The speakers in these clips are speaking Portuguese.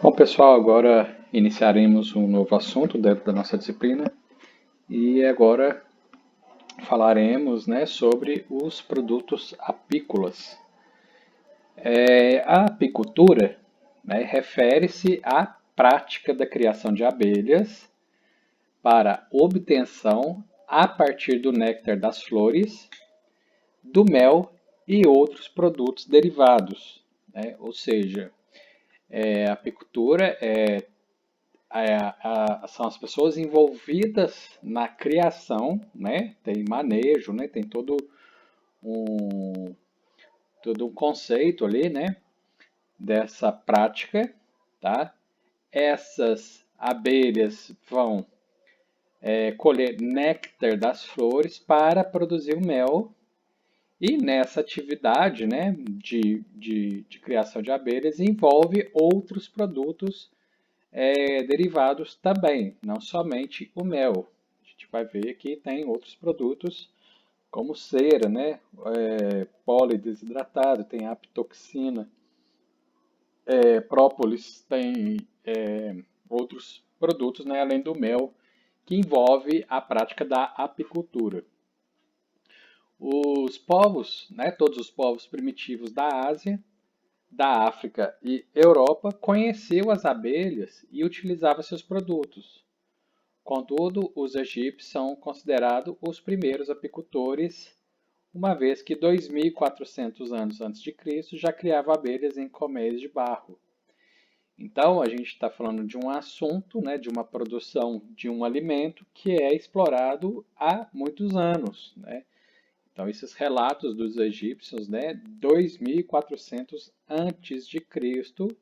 Bom, pessoal, agora iniciaremos um novo assunto dentro da nossa disciplina e agora falaremos, né, sobre os produtos apícolas. A apicultura, né, refere-se à prática da criação de abelhas para obtenção a partir do néctar das flores, do mel e outros produtos derivados, né? Ou seja, a apicultura são as pessoas envolvidas na criação, né? Tem manejo, né? Tem um, todo um conceito ali, né? Dessa prática, tá? Essas abelhas vão colher néctar das flores para produzir o mel. E nessa atividade, né, de criação de abelhas envolve outros produtos derivados também, não somente o mel. A gente vai ver que tem outros produtos como cera, né? Pólen desidratado, tem apitoxina, própolis, tem outros produtos, né, além do mel, que envolve a prática da apicultura. Os povos, né, todos os povos primitivos da Ásia, da África e Europa conheciam as abelhas e utilizavam seus produtos. Contudo, os egípcios são considerados os primeiros apicultores, uma vez que 2.400 anos antes de Cristo já criavam abelhas em colmeias de barro. Então, a gente está falando de um assunto, né, de uma produção de um alimento que é explorado há muitos anos, né? Então, esses relatos dos egípcios, né, 2.400 antes de Cristo,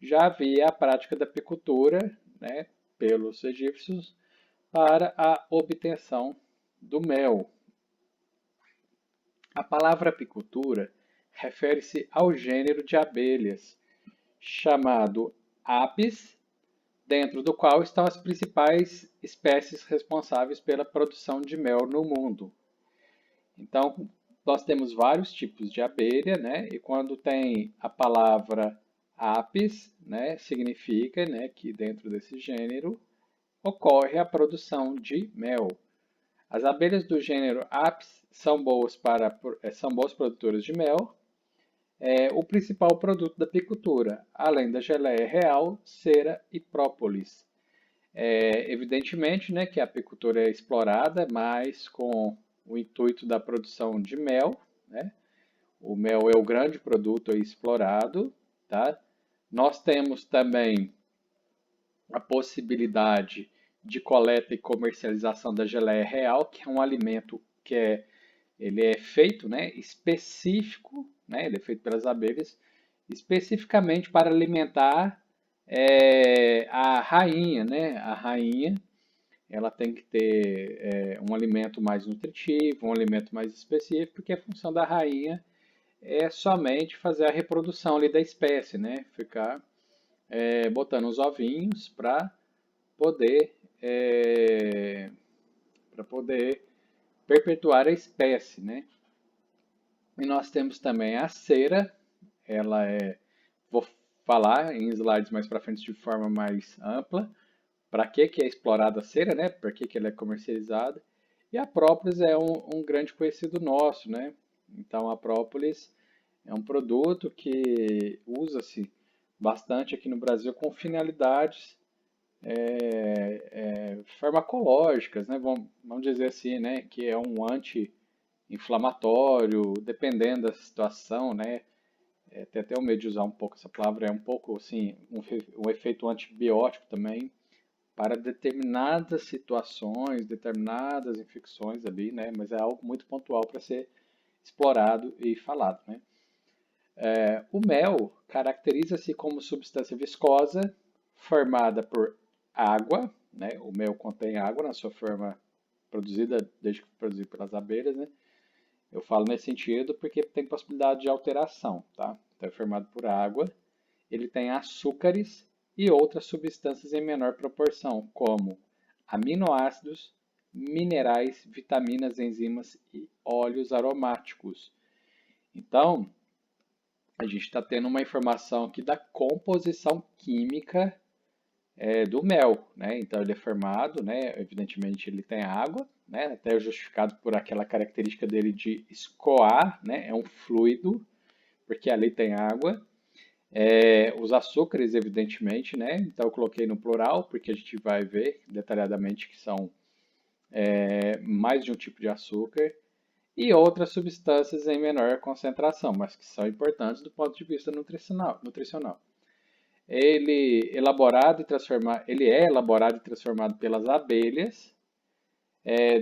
já havia a prática da apicultura, né, pelos egípcios para a obtenção do mel. A palavra apicultura refere-se ao gênero de abelhas, chamado Apis, dentro do qual estão as principais espécies responsáveis pela produção de mel no mundo. Então, nós temos vários tipos de abelha, né? E quando tem a palavra Apis, né, significa, né, que dentro desse gênero ocorre a produção de mel. As abelhas do gênero Apis são boas produtoras de mel, o principal produto da apicultura, além da geleia real, cera e própolis. Evidentemente, né, que a apicultura é explorada mais com o intuito da produção de mel, né? O mel é o grande produto explorado, tá? Nós temos também a possibilidade de coleta e comercialização da geleia real, que é um alimento ele é feito, né, específico, né, ele é feito pelas abelhas, especificamente para alimentar a rainha, né? A rainha, ela tem que ter um alimento mais nutritivo, um alimento mais específico, porque a função da rainha é somente fazer a reprodução ali da espécie, né? Ficar botando os ovinhos poder é, para poder perpetuar a espécie, né? E nós temos também a cera, vou falar em slides mais para frente de forma mais ampla, para que é explorada a cera, né? Para que ela é comercializada. E a própolis é um grande conhecido nosso, né? Então a própolis é um produto que usa-se bastante aqui no Brasil com finalidades farmacológicas, né? Vamos dizer assim, né? Que é um anti-inflamatório, dependendo da situação, né? Tem até o medo de usar um pouco essa palavra, é um pouco assim, um efeito antibiótico também para determinadas situações, determinadas infecções ali, né? Mas é algo muito pontual para ser explorado e falado, né? O mel caracteriza-se como substância viscosa formada por água, né? O mel contém água na sua forma produzida, desde que produzido pelas abelhas, né? Eu falo nesse sentido porque tem possibilidade de alteração, tá? Então é formado por água, ele tem açúcares e outras substâncias em menor proporção, como aminoácidos, minerais, vitaminas, enzimas e óleos aromáticos. Então, a gente está tendo uma informação aqui da composição química do mel, né? Então ele é formado, né? Evidentemente ele tem água, né? Até justificado por aquela característica dele de escoar, né? É um fluido, porque ali tem água. Os açúcares, evidentemente, né? Então eu coloquei no plural, porque a gente vai ver detalhadamente que são mais de um tipo de açúcar e outras substâncias em menor concentração, mas que são importantes do ponto de vista nutricional. Ele é elaborado e transformado pelas abelhas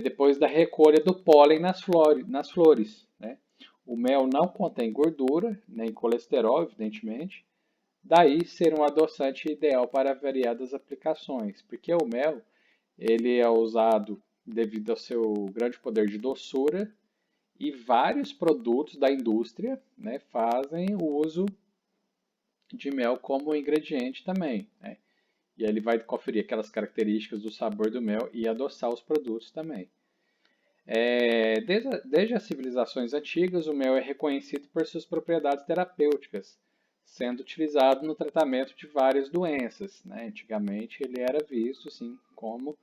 depois da recolha do pólen nas flores, né? O mel não contém gordura, nem colesterol, evidentemente, daí ser um adoçante ideal para variadas aplicações, porque o mel ele é usado devido ao seu grande poder de doçura e vários produtos da indústria, né, fazem o uso de mel como ingrediente também, né? E aí ele vai conferir aquelas características do sabor do mel e adoçar os produtos também. Desde as civilizações antigas, o mel é reconhecido por suas propriedades terapêuticas, sendo utilizado no tratamento de várias doenças, né? Antigamente ele era visto, assim, como,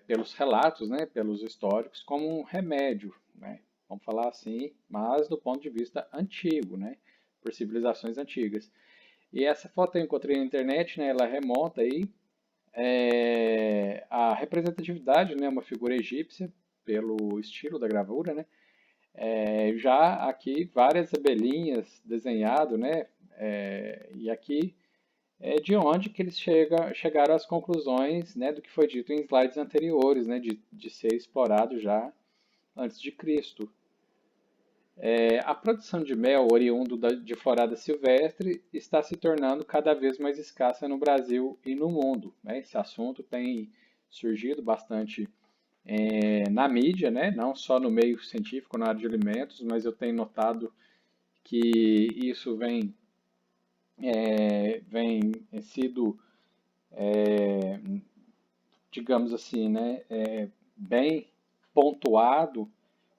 pelos relatos, né, pelos históricos, como um remédio, né? Vamos falar assim, mas do ponto de vista antigo, né? Por civilizações antigas. E essa foto eu encontrei na internet, né? Ela remonta aí a representatividade, né? Uma figura egípcia pelo estilo da gravura, né? Já aqui várias abelhinhas desenhado, né? E aqui é de onde que eles chegaram às conclusões, né? Do que foi dito em slides anteriores, né? De ser explorado já antes de Cristo. A produção de mel oriundo de florada silvestre está se tornando cada vez mais escassa no Brasil e no mundo, né? Esse assunto tem surgido bastante na mídia, né? Não só no meio científico, na área de alimentos, mas eu tenho notado que isso vem sido, digamos assim, né? Bem pontuado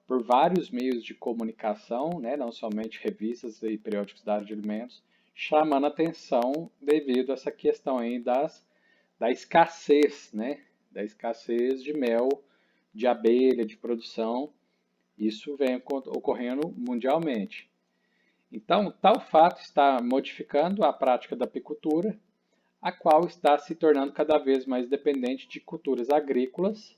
por vários meios de comunicação, né, não somente revistas e periódicos da área de alimentos, chamando atenção devido a essa questão aí da escassez, né, da escassez de mel, de abelha, de produção. Isso vem ocorrendo mundialmente. Então, tal fato está modificando a prática da apicultura, a qual está se tornando cada vez mais dependente de culturas agrícolas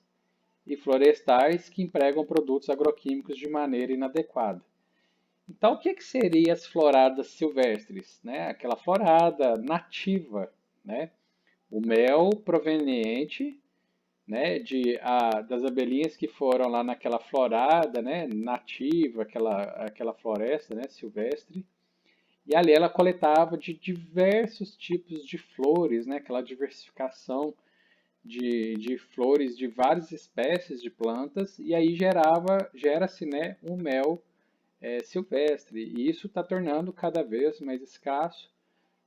e florestais que empregam produtos agroquímicos de maneira inadequada. Então, o que, que seriam as floradas silvestres? Né? Aquela florada nativa, né? O mel proveniente, né, das abelhinhas que foram lá naquela florada, né, nativa, aquela floresta, né, silvestre, e ali ela coletava de diversos tipos de flores, né, aquela diversificação de flores de várias espécies de plantas, e aí gera-se, né, um mel silvestre. E isso está tornando cada vez mais escasso,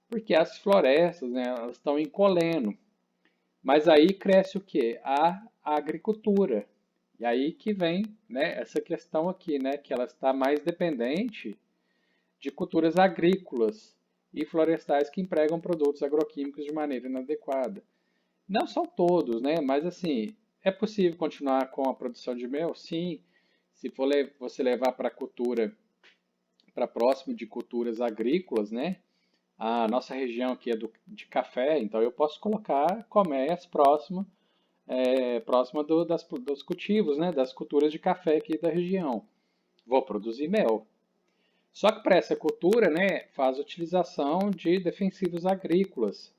porque as florestas, né, elas estão encolhendo. Mas aí cresce o quê? A agricultura. E aí que vem, né, essa questão aqui, né, que ela está mais dependente de culturas agrícolas e florestais que empregam produtos agroquímicos de maneira inadequada. Não são todos, né? Mas assim, é possível continuar com a produção de mel? Sim. Se for você levar para cultura, para próximo de culturas agrícolas, né? A nossa região aqui é de café, então eu posso colocar colmeias próxima dos cultivos, né? Das culturas de café aqui da região. Vou produzir mel. Só que para essa cultura, né, faz utilização de defensivos agrícolas.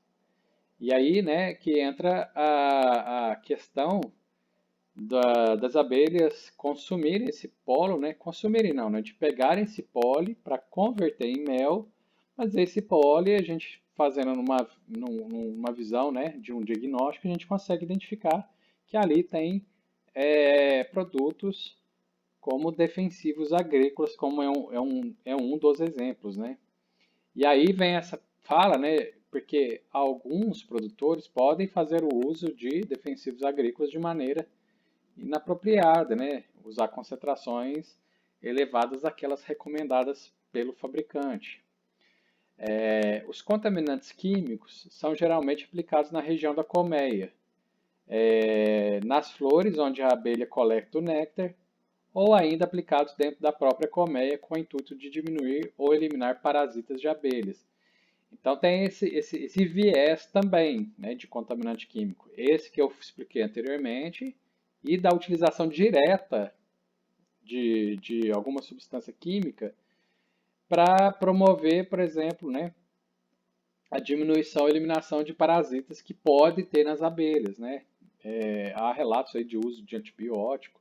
E aí, né, que entra a questão das abelhas consumirem esse pólen, né? Consumirem não, né? De pegarem esse pólen para converter em mel, mas esse pólen a gente fazendo numa visão, né, de um diagnóstico, a gente consegue identificar que ali tem produtos como defensivos agrícolas, como é um dos exemplos, né? E aí vem essa fala, né? Porque alguns produtores podem fazer o uso de defensivos agrícolas de maneira inapropriada, né? Usar concentrações elevadas daquelas recomendadas pelo fabricante. Os contaminantes químicos são geralmente aplicados na região da colmeia, nas flores onde a abelha coleta o néctar, ou ainda aplicados dentro da própria colmeia com o intuito de diminuir ou eliminar parasitas de abelhas. Então tem esse viés também, né, de contaminante químico. Esse que eu expliquei anteriormente e da utilização direta de alguma substância química para promover, por exemplo, né, a diminuição e eliminação de parasitas que pode ter nas abelhas, né? Há relatos aí de uso de antibiótico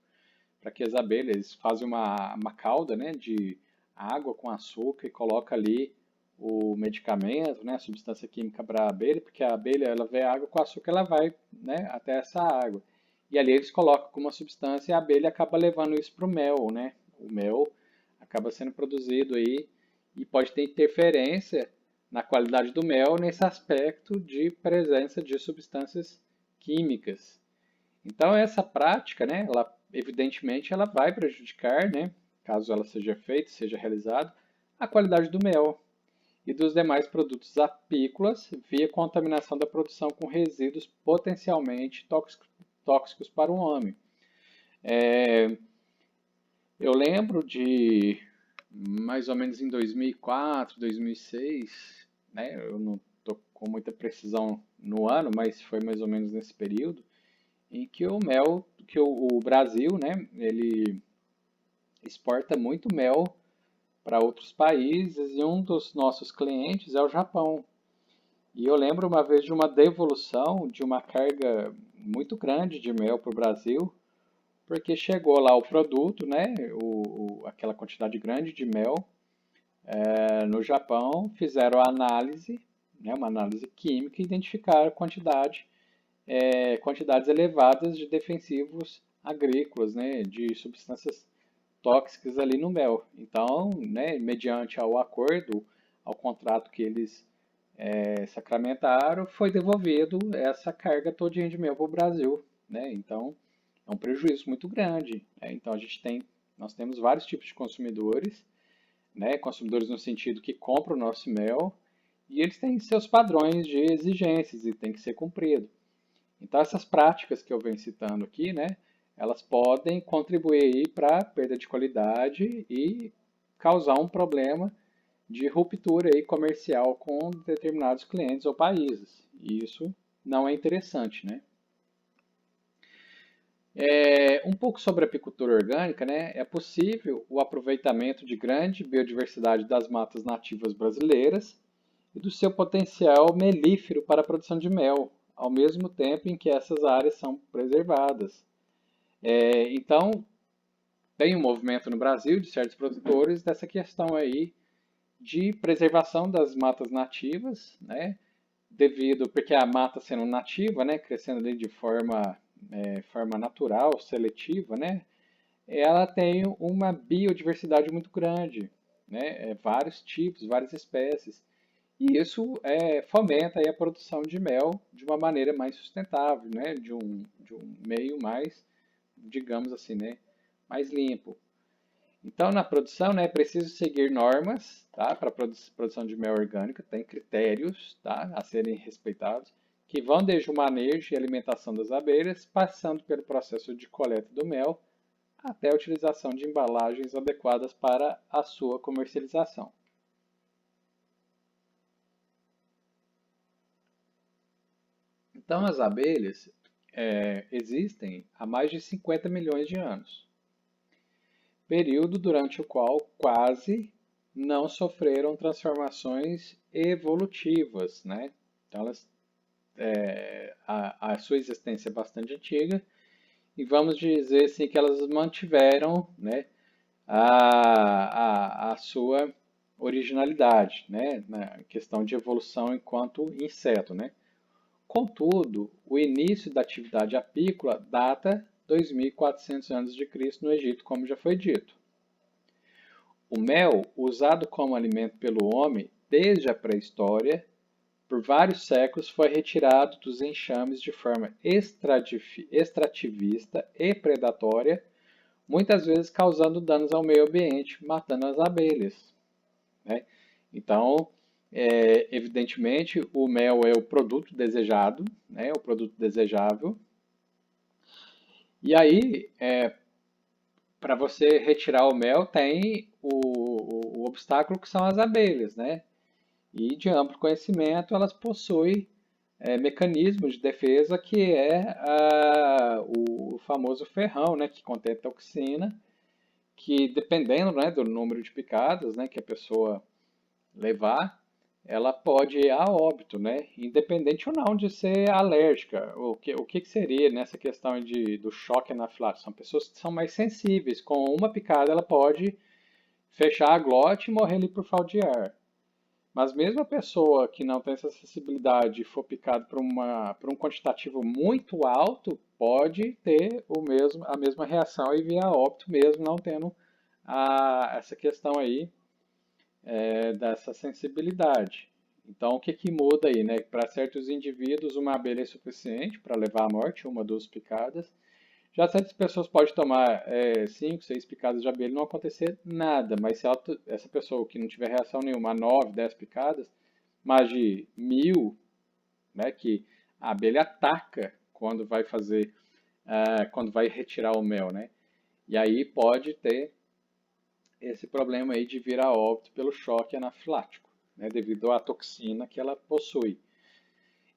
para que as abelhas fazem uma calda, né, de água com açúcar e coloca ali o medicamento, né, a substância química para a abelha, porque a abelha ela vê a água com açúcar, ela vai, né, até essa água. E ali eles colocam como uma substância e a abelha acaba levando isso para o mel, né? O mel acaba sendo produzido aí e pode ter interferência na qualidade do mel nesse aspecto de presença de substâncias químicas. Então essa prática, né, ela evidentemente ela vai prejudicar, né, caso ela seja feita, seja realizada, a qualidade do mel e dos demais produtos apícolas via contaminação da produção com resíduos potencialmente tóxicos para o homem. Eu lembro de mais ou menos em 2004, 2006, né, eu não estou com muita precisão no ano, mas foi mais ou menos nesse período, em que o mel, que o Brasil, né, ele exporta muito mel para outros países e um dos nossos clientes é o Japão. E eu lembro uma vez de uma devolução de uma carga muito grande de mel para o Brasil, porque chegou lá o produto, né, aquela quantidade grande de mel, no Japão, fizeram a análise, né, uma análise química e identificaram a quantidades elevadas de defensivos agrícolas, né, de substâncias tóxicas ali no mel. Então, né, mediante ao acordo, ao contrato que eles sacramentaram, foi devolvido essa carga todinha de mel para o Brasil, né? Então, é um prejuízo muito grande, né? Então, nós temos vários tipos de consumidores, né? Consumidores no sentido que compram o nosso mel e eles têm seus padrões de exigências e tem que ser cumprido. Então, essas práticas que eu venho citando aqui, né, elas podem contribuir para a perda de qualidade e causar um problema de ruptura aí comercial com determinados clientes ou países. E isso não é interessante, né? Um pouco sobre a apicultura orgânica, né? É possível o aproveitamento de grande biodiversidade das matas nativas brasileiras e do seu potencial melífero para a produção de mel, ao mesmo tempo em que essas áreas são preservadas. Então, tem um movimento no Brasil de certos produtores dessa questão aí de preservação das matas nativas, né? Porque a mata sendo nativa, né, crescendo ali de forma natural, seletiva, né, ela tem uma biodiversidade muito grande, né, vários tipos, várias espécies. E isso fomenta aí a produção de mel de uma maneira mais sustentável, né, de um meio mais, digamos assim, né, mais limpo. Então, na produção, né, é preciso seguir normas, tá, para a produção de mel orgânica, tem critérios, tá, a serem respeitados, que vão desde o manejo e alimentação das abelhas, passando pelo processo de coleta do mel, até a utilização de embalagens adequadas para a sua comercialização. Então, as abelhas existem há mais de 50 milhões de anos, período durante o qual quase não sofreram transformações evolutivas, né? Então, a sua existência é bastante antiga e vamos dizer assim que elas mantiveram, né, a sua originalidade, né, na questão de evolução enquanto inseto, né? Contudo, o início da atividade apícola data 2.400 anos de Cristo no Egito, como já foi dito. O mel, usado como alimento pelo homem desde a pré-história, por vários séculos foi retirado dos enxames de forma extrativista e predatória, muitas vezes causando danos ao meio ambiente, matando as abelhas, né? Então, Evidentemente, o mel é o produto desejado, né? O produto desejável. E aí, para você retirar o mel, tem o obstáculo que são as abelhas, né? E de amplo conhecimento, elas possuem mecanismos de defesa que é o famoso ferrão, né? Que contém toxina, que dependendo, né, do número de picadas, né, que a pessoa levar, ela pode ir a óbito, né? Independente ou não de ser alérgica. O que seria nessa questão do choque anafilático? São pessoas que são mais sensíveis. Com uma picada, ela pode fechar a glote e morrer ali por falta de ar. Mas mesmo a pessoa que não tem essa sensibilidade e for picada por um quantitativo muito alto, pode ter a mesma reação e vir a óbito mesmo não tendo essa questão aí dessa sensibilidade. Então, o que que muda aí, né? Para certos indivíduos, uma abelha é suficiente para levar à morte, uma, duas picadas. Já certas pessoas podem tomar 5, 6 picadas de abelha e não acontecer nada, mas se essa pessoa que não tiver reação nenhuma, 9, 10 picadas, mais de 1000, né, que a abelha ataca quando vai fazer, quando vai retirar o mel, né? E aí pode ter esse problema aí de vir a óbito pelo choque anafilático, né, devido à toxina que ela possui.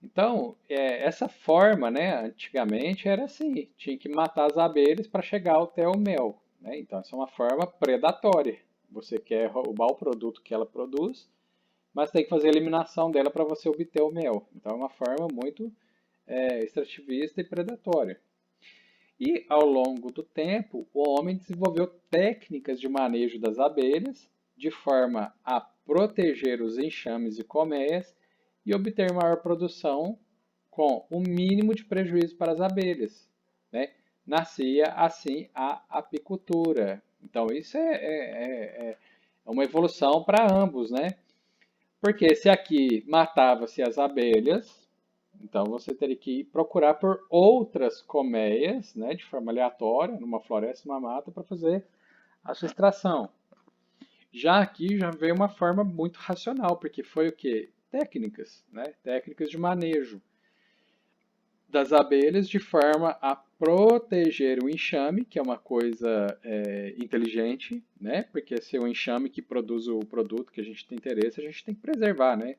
Então, essa forma, né, antigamente era assim, tinha que matar as abelhas para chegar até o mel, né? Então, essa é uma forma predatória. Você quer roubar o produto que ela produz, mas tem que fazer a eliminação dela para você obter o mel. Então, é uma forma muito extrativista e predatória. E ao longo do tempo, o homem desenvolveu técnicas de manejo das abelhas de forma a proteger os enxames e colmeias e obter maior produção com o mínimo de prejuízo para as abelhas, né? Nascia assim a apicultura. Então isso é uma evolução para ambos, né? Porque se aqui matava-se as abelhas, então você teria que procurar por outras colmeias, né, de forma aleatória, numa floresta, numa mata, para fazer a sua extração. Já aqui já veio uma forma muito racional, porque foi o quê? Técnicas, né? Técnicas de manejo das abelhas de forma a proteger o enxame, que é uma coisa inteligente, né? Porque se é o enxame que produz o produto que a gente tem interesse, a gente tem que preservar, né?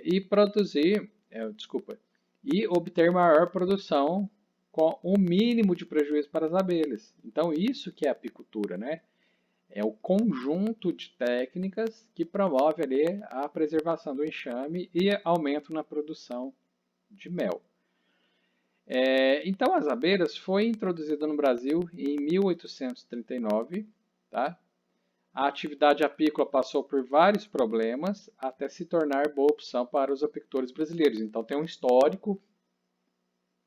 E produzir, desculpa, e obter maior produção com o mínimo de prejuízo para as abelhas. Então, isso que é apicultura, né? É o conjunto de técnicas que promove ali a preservação do enxame e aumento na produção de mel. Então, as abelhas foi introduzida no Brasil em 1839, tá? A atividade apícola passou por vários problemas até se tornar boa opção para os apicultores brasileiros. Então, tem um histórico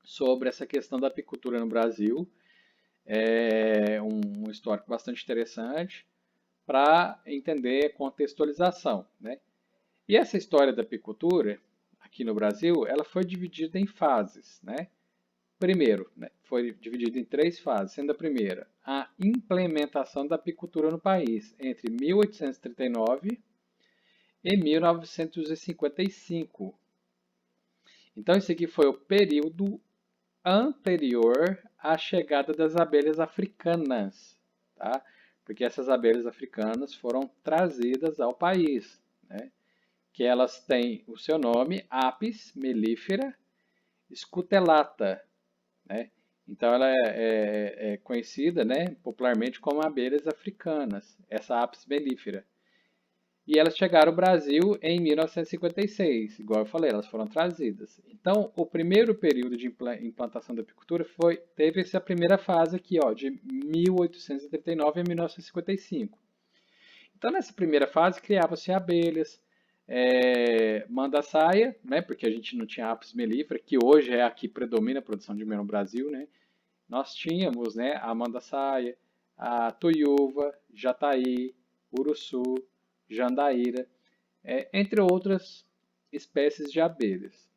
sobre essa questão da apicultura no Brasil, um histórico bastante interessante para entender contextualização, né? E essa história da apicultura aqui no Brasil, ela foi dividida em fases, né? Primeiro, né, foi dividido em 3 fases, sendo a primeira a implementação da apicultura no país entre 1839 e 1955. Então, esse aqui foi o período anterior à chegada das abelhas africanas, tá? Porque essas abelhas africanas foram trazidas ao país, né? Que elas têm o seu nome, Apis mellifera scutellata, né? Então ela é conhecida, né, popularmente como abelhas africanas, essa Apis mellifera. E elas chegaram ao Brasil em 1956, igual eu falei, elas foram trazidas. Então, o primeiro período de implantação da apicultura teve essa primeira fase aqui, ó, de 1839 a 1955. Então, nessa primeira fase, criavam-se abelhas, manda-saia, né, porque a gente não tinha Apis mellifera, que hoje é a que predomina a produção de mel no Brasil, né? Nós tínhamos, né, a manda-saia, a tuiuva, jataí, uruçu, jandaíra, entre outras espécies de abelhas.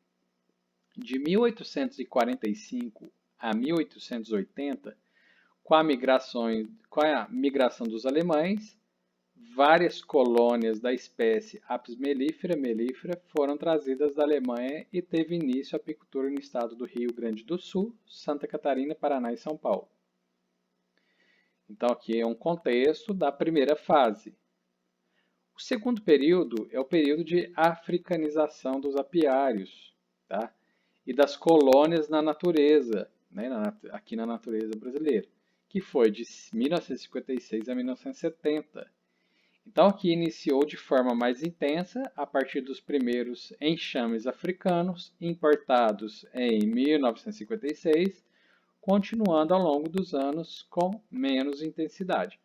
De 1845 a 1880, com a migração dos alemães, várias colônias da espécie Apis mellifera foram trazidas da Alemanha e teve início a apicultura no estado do Rio Grande do Sul, Santa Catarina, Paraná e São Paulo. Então, aqui é um contexto da primeira fase. O segundo período é o período de africanização dos apiários, tá? E das colônias na natureza, né? Aqui na natureza brasileira, que foi de 1956 a 1970. Então, aqui iniciou de forma mais intensa a partir dos primeiros enxames africanos importados em 1956, continuando ao longo dos anos com menos intensidade.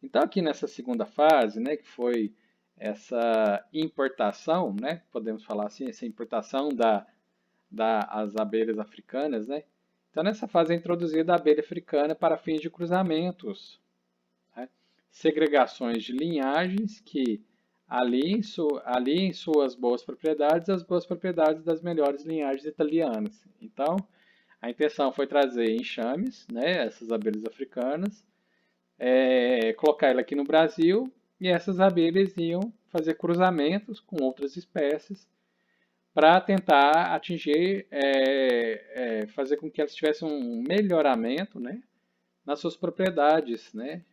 Então, aqui nessa segunda fase, né, que foi essa importação, né, podemos falar assim, essa importação das abelhas africanas, né? Então, nessa fase é introduzida a abelha africana para fins de cruzamentos, né? Segregações de linhagens que aliem suas boas propriedades as boas propriedades das melhores linhagens italianas. Então, a intenção foi trazer enxames, né, essas abelhas africanas, colocar ela aqui no Brasil e essas abelhas iam fazer cruzamentos com outras espécies para tentar atingir, fazer com que elas tivessem um melhoramento, né, nas suas propriedades, né?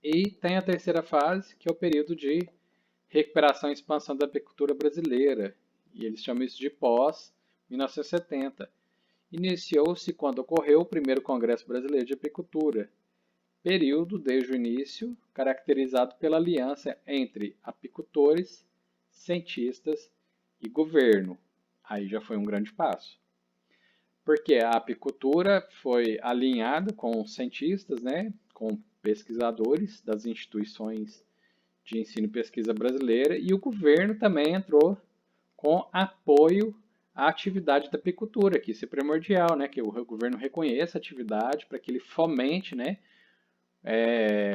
E tem a terceira fase, que é o período de recuperação e expansão da apicultura brasileira, e eles chamam isso de pós-1970. Iniciou-se quando ocorreu o primeiro Congresso Brasileiro de Apicultura, período desde o início caracterizado pela aliança entre apicultores, cientistas e governo. Aí já foi um grande passo. Porque a apicultura foi alinhada com cientistas, né, com pesquisadores das instituições de ensino e pesquisa brasileira, e o governo também entrou com apoio à atividade da apicultura, que isso é primordial, né, que o governo reconheça a atividade para que ele fomente, né,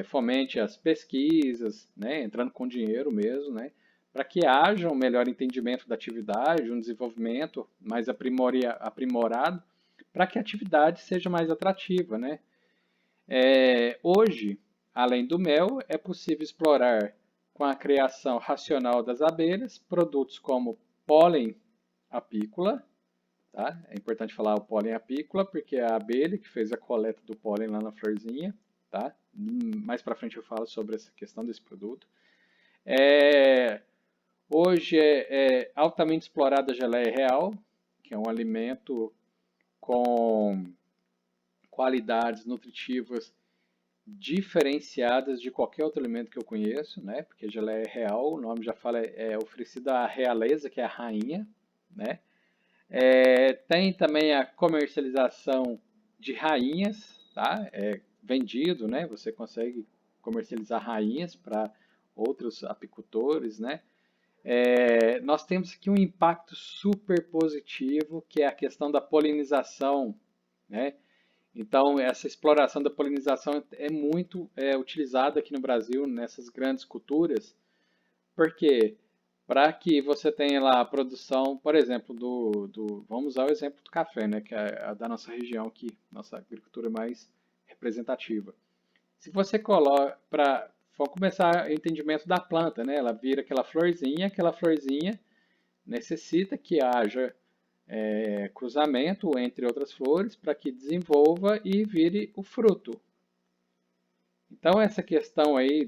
fomente as pesquisas, né, entrando com dinheiro mesmo, né, para que haja um melhor entendimento da atividade, um desenvolvimento mais aprimorado, para que a atividade seja mais atrativa, né. Hoje, além do mel, é possível explorar com a criação racional das abelhas produtos como pólen apícola, tá? É importante falar o pólen apícola porque é a abelha que fez a coleta do pólen lá na florzinha, tá? Mais para frente eu falo sobre essa questão desse produto. Hoje é altamente explorada a geleia real, que é um alimento com qualidades nutritivas diferenciadas de qualquer outro alimento que eu conheço, né? Porque geleia real, o nome já fala, é oferecida à realeza, que é a rainha, né? Tem também a comercialização de rainhas, tá? É vendido, né? Você consegue comercializar rainhas para outros apicultores, né? Nós temos aqui um impacto super positivo, que é a questão da polinização, né? Então, essa exploração da polinização é muito utilizada aqui no Brasil, nessas grandes culturas, porque para que você tenha lá a produção, por exemplo, vamos usar o exemplo do café, né, que é a da nossa região aqui, nossa agricultura mais representativa. Se você coloca, vamos começar o entendimento da planta, né, ela vira aquela florzinha necessita que haja cruzamento entre outras flores para que desenvolva e vire o fruto. Então, essa questão aí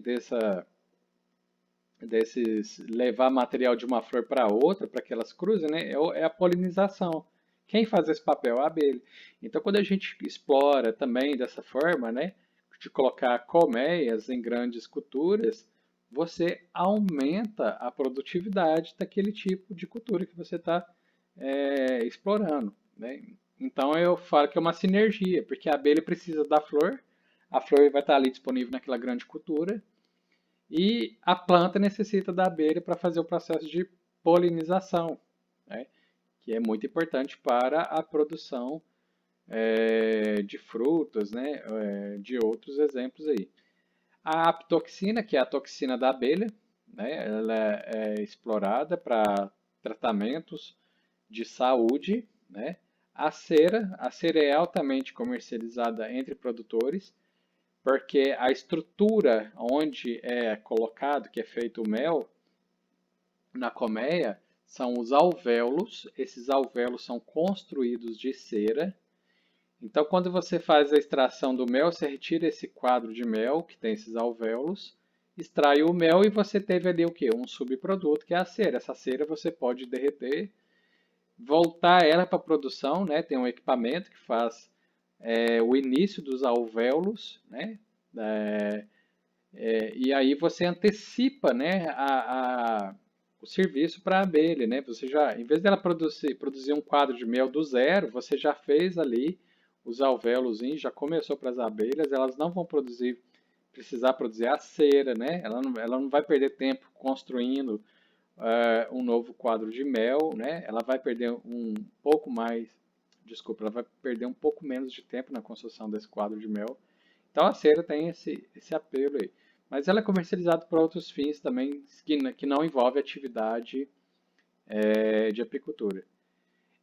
desses levar material de uma flor para outra, para que elas cruzem, né, é a polinização. Quem faz esse papel é a abelha. Então, quando a gente explora também dessa forma, né, de colocar colmeias em grandes culturas, você aumenta a produtividade daquele tipo de cultura que você está explorando, né? Então eu falo que é uma sinergia, porque a abelha precisa da flor, a flor vai estar ali disponível naquela grande cultura, e a planta necessita da abelha para fazer o processo de polinização, né? Que é muito importante para a produção de frutas, né? De outros exemplos aí. A aptoxina, que é a toxina da abelha, né? Ela é explorada para tratamentos de saúde, né? A cera é altamente comercializada entre produtores, porque a estrutura onde é colocado, que é feito o mel, na colmeia, são os alvéolos. Esses alvéolos são construídos de cera. Então, quando você faz a extração do mel, você retira esse quadro de mel, que tem esses alvéolos, extrai o mel e você teve ali o quê? Um subproduto, que é a cera. Essa cera você pode derreter, voltar ela para a produção, né? Tem um equipamento que faz o início dos alvéolos, né? É, e aí você antecipa, né, o serviço para a abelha, né? Você já, em vez dela produzir um quadro de mel do zero, você já fez ali os alvéolos, já começou para as abelhas, elas não vão precisar produzir a cera, né? Ela não vai perder tempo construindo um novo quadro de mel, né? Ela vai perder um pouco mais, desculpa, ela vai perder um pouco menos de tempo na construção desse quadro de mel. Então a cera tem esse apelo aí. Mas ela é comercializada para outros fins também que não envolve atividade de apicultura.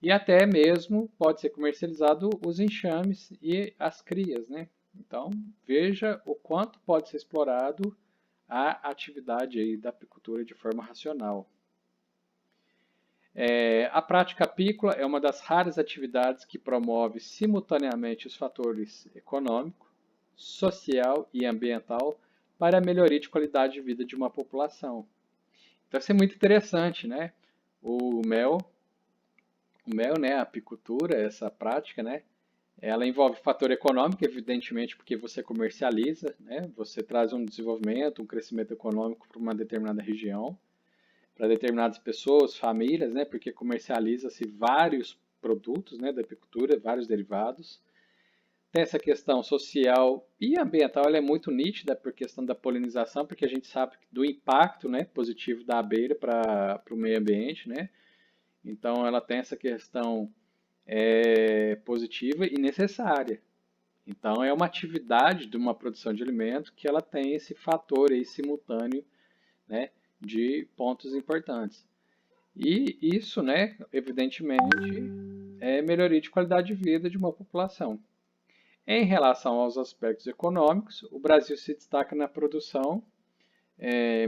E até mesmo pode ser comercializado os enxames e as crias, né? Então veja o quanto pode ser explorado a atividade aí da apicultura de forma racional. A prática apícola é uma das raras atividades que promove simultaneamente os fatores econômico, social e ambiental para a melhoria de qualidade de vida de uma população. Então isso é muito interessante, né? O mel, né, a apicultura, essa prática, né, ela envolve fator econômico, evidentemente, porque você comercializa, né, você traz um desenvolvimento, um crescimento econômico para uma determinada região, para determinadas pessoas, famílias, né, porque comercializa-se vários produtos, né, da apicultura, vários derivados. Tem essa questão social e ambiental, ela é muito nítida por questão da polinização, porque a gente sabe do impacto, né, positivo da abelha para o meio ambiente, né? Então ela tem essa questão positiva e necessária. Então é uma atividade de uma produção de alimento que ela tem esse fator aí simultâneo, né, de pontos importantes. E isso, né, evidentemente, é melhoria de qualidade de vida de uma população. Em relação aos aspectos econômicos, o Brasil se destaca na produção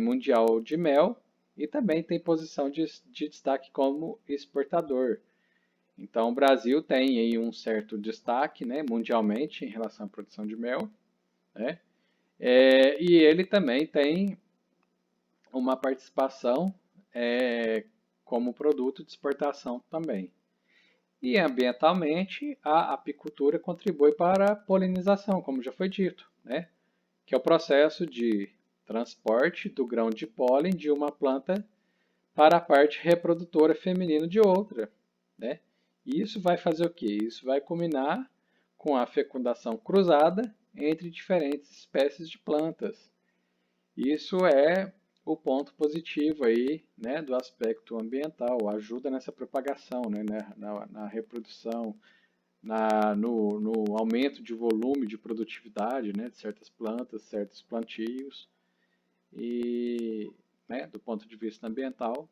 mundial de mel e também tem posição de destaque como exportador. Então, o Brasil tem aí um certo destaque, né, mundialmente em relação à produção de mel, né? E ele também tem uma participação como produto de exportação também. E ambientalmente, a apicultura contribui para a polinização, como já foi dito, né? Que é o processo de transporte do grão de pólen de uma planta para a parte reprodutora feminina de outra, né? E isso vai fazer o quê? Isso vai culminar com a fecundação cruzada entre diferentes espécies de plantas. Isso é o ponto positivo aí, né, do aspecto ambiental, ajuda nessa propagação, né, na reprodução, no aumento de volume de produtividade, né, de certas plantas, certos plantios e, né, do ponto de vista ambiental,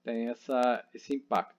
tem esse impacto.